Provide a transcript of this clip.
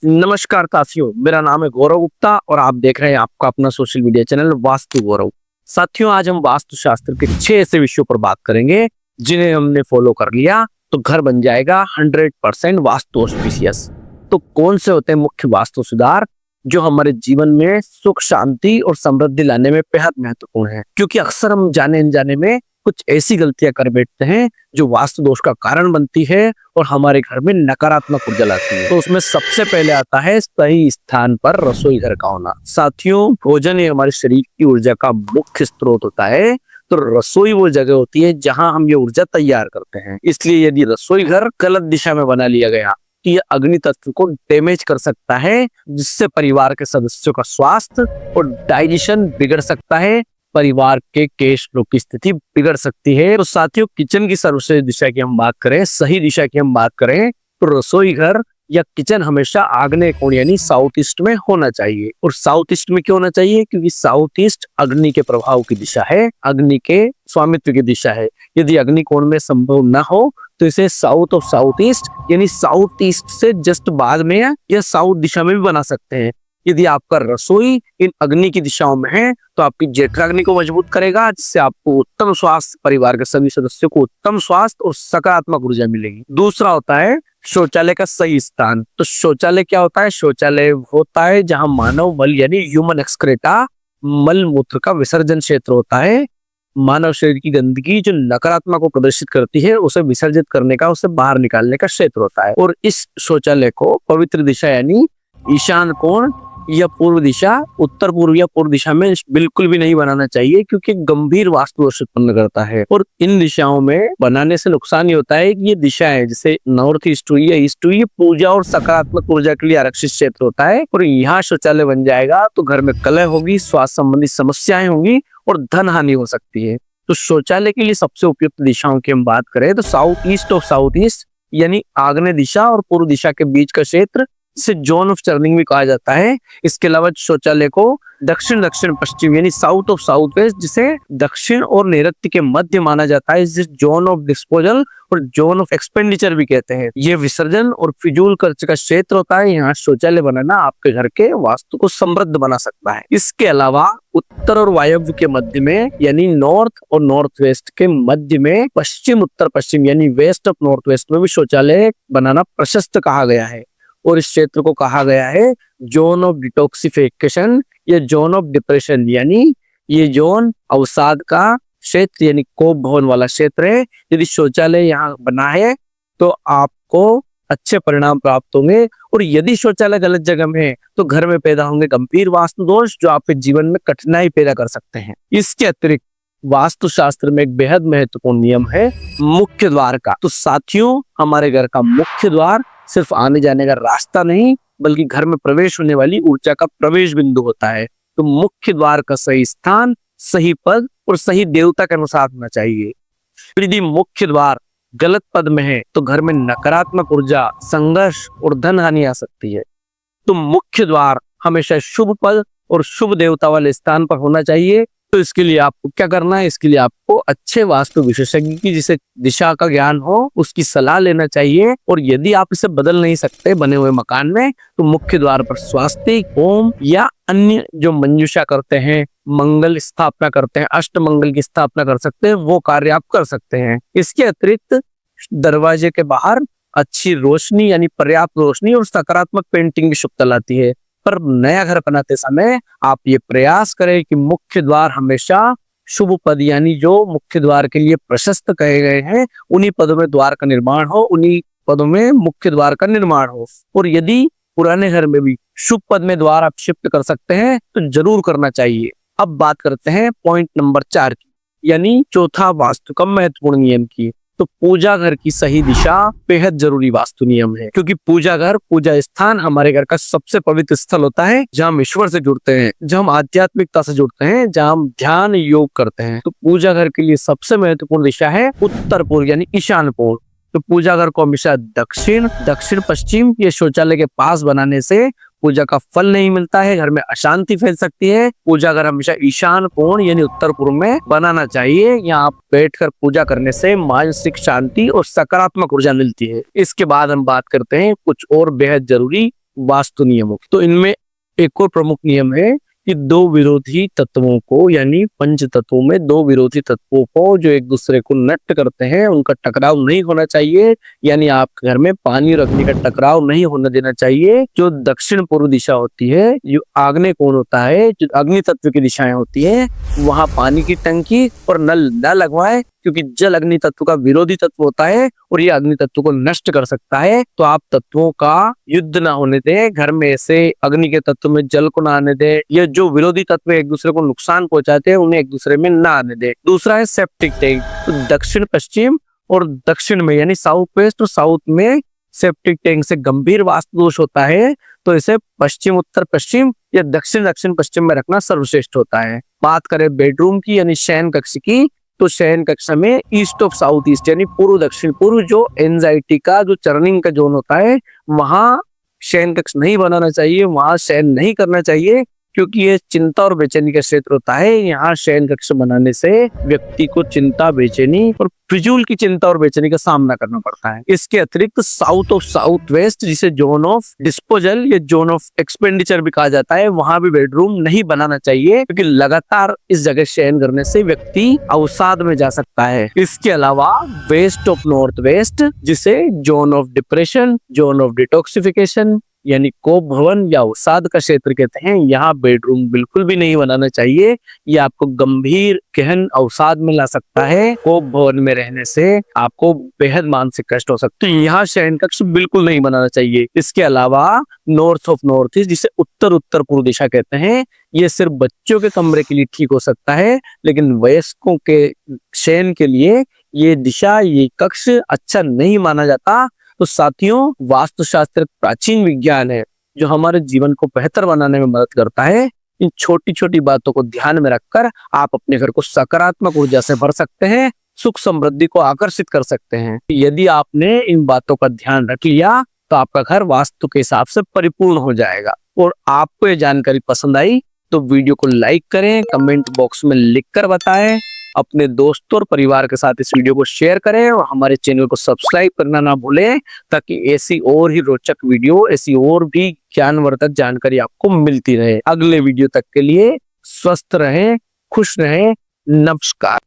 नमस्कार साथियों, मेरा नाम है गौरव गुप्ता और आप देख रहे हैं आपका अपना सोशल मीडिया चैनल वास्तु गौरव। साथियों, आज हम वास्तु शास्त्र के 6 ऐसे विषयों पर बात करेंगे जिन्हें हमने फॉलो कर लिया तो घर बन जाएगा 100% वास्तु ऑस्पिशियस। तो कौन से होते हैं मुख्य वास्तु सुधार जो हमारे जीवन में सुख, शांति और समृद्धि लाने में बेहद महत्वपूर्ण है? क्योंकि अक्सर हम जाने अनजाने में कुछ ऐसी गलतियां कर बैठते हैं जो वास्तु दोष का कारण बनती है और हमारे घर में नकारात्मक ऊर्जा लाती है। तो उसमें सबसे पहले आता है सही स्थान पर रसोई घर का होना। साथियों, भोजन ही हमारे शरीर की ऊर्जा का मुख्य स्रोत होता है, तो रसोई वो जगह होती है जहां हम ये ऊर्जा तैयार करते हैं। इसलिए यदि रसोई घर गलत दिशा में बना लिया गया तो ये अग्नि तत्व को डैमेज कर सकता है, जिससे परिवार के सदस्यों का स्वास्थ्य और डाइजेशन बिगड़ सकता है, परिवार के कैश फ्लो की स्थिति बिगड़ सकती है। तो साथियों, किचन की सर्वश्रेष्ठ दिशा की हम बात करें, सही दिशा की हम बात करें, तो रसोई घर या किचन हमेशा आग्नेय कोण यानी साउथ ईस्ट में होना चाहिए। और साउथ ईस्ट में क्यों होना चाहिए? क्योंकि साउथ ईस्ट अग्नि के प्रभाव की दिशा है, अग्नि के स्वामित्व की दिशा है। यदि अग्नि कोण में संभव न हो तो इसे साउथ ऑफ साउथ ईस्ट यानी साउथ ईस्ट से जस्ट बाद में या साउथ दिशा में भी बना सकते हैं। यदि आपका रसोई इन अग्नि की दिशाओं में है तो आपकी ज्येष्ठाग्नि को मजबूत करेगा, जिससे आपको उत्तम स्वास्थ्य, परिवार के सभी सदस्यों को उत्तम स्वास्थ्य और सकारात्मक ऊर्जा मिलेगी। दूसरा होता है शौचालय का सही स्थान। तो शौचालय क्या होता है? शौचालय होता है जहां मानव मल यानी ह्यूमन एक्सक्रेटा, मल मूत्र का विसर्जन क्षेत्र होता है। मानव शरीर की गंदगी जो नकारात्मक को प्रदर्शित करती है उसे विसर्जित करने का, उसे बाहर निकालने का क्षेत्र होता है। और इस शौचालय को पवित्र दिशा यानी ईशान कोण या पूर्व दिशा, उत्तर पूर्व या पूर्व दिशा में बिल्कुल भी नहीं बनाना चाहिए, क्योंकि गंभीर वास्तु दोष उत्पन्न करता है। और इन दिशाओं में बनाने से नुकसान ये होता है कि ये दिशाएं जैसे नॉर्थ ईस्ट हुई या ईस्ट हुई, पूजा और सकारात्मक ऊर्जा के लिए आरक्षित क्षेत्र होता है। और यहाँ शौचालय बन जाएगा तो घर में कलह होगी, स्वास्थ्य संबंधी समस्याएं होंगी और धन हानि हो सकती है। तो शौचालय के लिए सबसे उपयुक्त दिशाओं की हम बात करें तो south east of south east यानी आग्नेय दिशा और पूर्व दिशा के बीच का क्षेत्र, जिसे जोन ऑफ टर्निंग भी कहा जाता है। इसके अलावा शौचालय को दक्षिण दक्षिण पश्चिम यानी साउथ ऑफ साउथ वेस्ट, जिसे दक्षिण और नैऋत्य के मध्य माना जाता है, जिसे जोन ऑफ डिस्पोजल और जोन ऑफ एक्सपेंडिचर भी कहते हैं। ये विसर्जन और फिजूल खर्च का क्षेत्र होता है। यहाँ शौचालय बनाना आपके घर के वास्तु को समृद्ध बना सकता है। इसके अलावा उत्तर और वायव्य के मध्य में यानी नॉर्थ और नॉर्थ वेस्ट के मध्य में, पश्चिम उत्तर पश्चिम यानी वेस्ट ऑफ नॉर्थ वेस्ट में भी शौचालय बनाना प्रशस्त कहा गया है। और इस क्षेत्र को कहा गया है जोन ऑफ डिटॉक्सिफिकेशन या जोन ऑफ डिप्रेशन, यानी ये जोन अवसाद का क्षेत्र यानी कोप भवन वाला क्षेत्र है। यदि शौचालय यहाँ बना है तो आपको अच्छे परिणाम प्राप्त होंगे। और यदि शौचालय गलत जगह में है तो घर में पैदा होंगे गंभीर वास्तु दोष जो आपके जीवन में कठिनाई पैदा कर सकते हैं। इसके अतिरिक्त वास्तु शास्त्र में एक बेहद महत्वपूर्ण नियम है मुख्य द्वार का। तो साथियों, हमारे घर का मुख्य द्वार सिर्फ आने जाने का रास्ता नहीं, बल्कि घर में प्रवेश होने वाली ऊर्जा का प्रवेश बिंदु होता है। तो मुख्य द्वार का सही स्थान, सही पद और सही देवता के अनुसार होना चाहिए। यदि मुख्य द्वार गलत पद में है तो घर में नकारात्मक ऊर्जा, संघर्ष और धन हानि आ सकती है। तो मुख्य द्वार हमेशा शुभ पद और शुभ देवता वाले स्थान पर होना चाहिए। तो इसके लिए आपको क्या करना है? इसके लिए आपको अच्छे वास्तु विशेषज्ञ की, जिसे दिशा का ज्ञान हो, उसकी सलाह लेना चाहिए। और यदि आप इसे बदल नहीं सकते बने हुए मकान में, तो मुख्य द्वार पर स्वास्तिक, होम या अन्य जो मंजूषा करते हैं, मंगल स्थापना करते हैं, अष्ट मंगल की स्थापना कर सकते हैं, वो कार्य आप कर सकते हैं। इसके अतिरिक्त दरवाजे के बाहर अच्छी रोशनी यानी पर्याप्त रोशनी और सकारात्मक पेंटिंग भी शुभता लाती है। पर नया घर बनाते समय आप ये प्रयास करें कि मुख्य द्वार हमेशा शुभ पद यानी जो मुख्य द्वार के लिए प्रशस्त कहे गए हैं उन्हीं पदों में द्वार का निर्माण हो, उन्हीं पदों में मुख्य द्वार का निर्माण हो। और यदि पुराने घर में भी शुभ पद में द्वार आप शिफ्ट कर सकते हैं तो जरूर करना चाहिए। अब बात करते हैं पॉइंट नंबर 4 की, यानी चौथा वास्तु का महत्वपूर्ण नियम की। तो पूजा घर की सही दिशा बेहद जरूरी वास्तु नियम है, क्योंकि पूजा घर, पूजा स्थान हमारे घर का सबसे पवित्र स्थल होता है, जहाँ हम ईश्वर से जुड़ते हैं, जहाँ हम आध्यात्मिकता से जुड़ते हैं, जहाँ हम ध्यान योग करते हैं। तो पूजा घर के लिए सबसे महत्वपूर्ण दिशा है उत्तर पूर्व यानी ईशान कोण। तो पूजा घर को हमेशा दक्षिण, दक्षिण पश्चिम या शौचालय के पास बनाने से पूजा का फल नहीं मिलता है, घर में अशांति फैल सकती है। पूजा घर हमेशा ईशान कोण यानी उत्तर पूर्व में बनाना चाहिए। यहाँ बैठकर पूजा करने से मानसिक शांति और सकारात्मक ऊर्जा मिलती है। इसके बाद हम बात करते हैं कुछ और बेहद जरूरी वास्तु नियमों की। तो इनमें एक और प्रमुख नियम है कि दो विरोधी तत्वों को, यानी पंच तत्वों में दो विरोधी तत्वों को जो एक दूसरे को नष्ट करते हैं, उनका टकराव नहीं होना चाहिए। यानी आपके घर में पानी और अग्नि का टकराव नहीं होने देना चाहिए। जो दक्षिण पूर्व दिशा होती है, जो आग्नेय कोण होता है, जो अग्नि तत्व की दिशाएं होती है, वहां पानी की टंकी और नल न लगवाए, क्योंकि जल अग्नि तत्व का विरोधी तत्व होता है और ये अग्नि तत्व को नष्ट कर सकता है। तो आप तत्वों का युद्ध ना होने दें, घर में ऐसे अग्नि के तत्व में जल को ना आने दें। ये जो विरोधी तत्व एक दूसरे को नुकसान पहुंचाते हैं, उन्हें एक दूसरे में ना आने दें। दूसरा है सेप्टिक टैंक। तो दक्षिण पश्चिम और दक्षिण में, यानी साउथ वेस्ट और साउथ में सेप्टिक टैंक से गंभीर वास्तु दोष होता है, तो इसे पश्चिम उत्तर पश्चिम या दक्षिण दक्षिण पश्चिम में रखना सर्वश्रेष्ठ होता है। बात करें बेडरूम की, यानी शयन कक्ष की, तो शयन कक्ष में ईस्ट ऑफ साउथ ईस्ट, यानी पूर्व दक्षिण पूर्व, जो एंजाइटी का जो चर्निंग का जोन होता है, वहां शयन कक्ष नहीं बनाना चाहिए, वहां शयन नहीं करना चाहिए, क्योंकि ये चिंता और बेचैनी का क्षेत्र होता है। यहाँ शयन कक्ष बनाने से व्यक्ति को चिंता, बेचैनी और फिजूल की चिंता और बेचैनी का सामना करना पड़ता है। इसके अतिरिक्त साउथ ऑफ साउथ वेस्ट, जिसे जोन ऑफ डिस्पोजल या जोन ऑफ एक्सपेंडिचर भी कहा जाता है, वहां भी बेडरूम नहीं बनाना चाहिए, क्योंकि लगातार इस जगह शयन करने से व्यक्ति अवसाद में जा सकता है। इसके अलावा वेस्ट ऑफ नॉर्थ वेस्ट, जिसे zone of depression, zone of detoxification, यानी कोप भवन या अवसाद का क्षेत्र कहते हैं, यहाँ बेडरूम बिल्कुल भी नहीं बनाना चाहिए। ये आपको गंभीर गहन अवसाद में ला सकता है। कोप भवन में रहने से आपको बेहद मानसिक कष्ट हो सकते हैं। यहाँ शयन कक्ष बिल्कुल नहीं बनाना चाहिए। इसके अलावा नॉर्थ ऑफ नॉर्थ ईस्ट, जिसे उत्तर उत्तर पूर्व दिशा कहते हैं, ये सिर्फ बच्चों के कमरे के लिए ठीक हो सकता है, लेकिन वयस्कों के शयन के लिए ये दिशा, ये कक्ष अच्छा नहीं माना जाता। तो साथियों, वास्तुशास्त्र प्राचीन विज्ञान है जो हमारे जीवन को बेहतर बनाने में मदद करता है। इन छोटी छोटी बातों को ध्यान में रखकर आप अपने घर को सकारात्मक ऊर्जा से भर सकते हैं, सुख समृद्धि को आकर्षित कर सकते हैं। यदि आपने इन बातों का ध्यान रख लिया तो आपका घर वास्तु के हिसाब से परिपूर्ण हो जाएगा। और आपको ये जानकारी पसंद आई तो वीडियो को लाइक करें, कमेंट बॉक्स में लिखकर बताएं, अपने दोस्तों और परिवार के साथ इस वीडियो को शेयर करें और हमारे चैनल को सब्सक्राइब करना ना भूलें, ताकि ऐसी और ही रोचक वीडियो, ऐसी और भी ज्ञानवर्धक जानकारी आपको मिलती रहे। अगले वीडियो तक के लिए स्वस्थ रहें, खुश रहें, नमस्कार।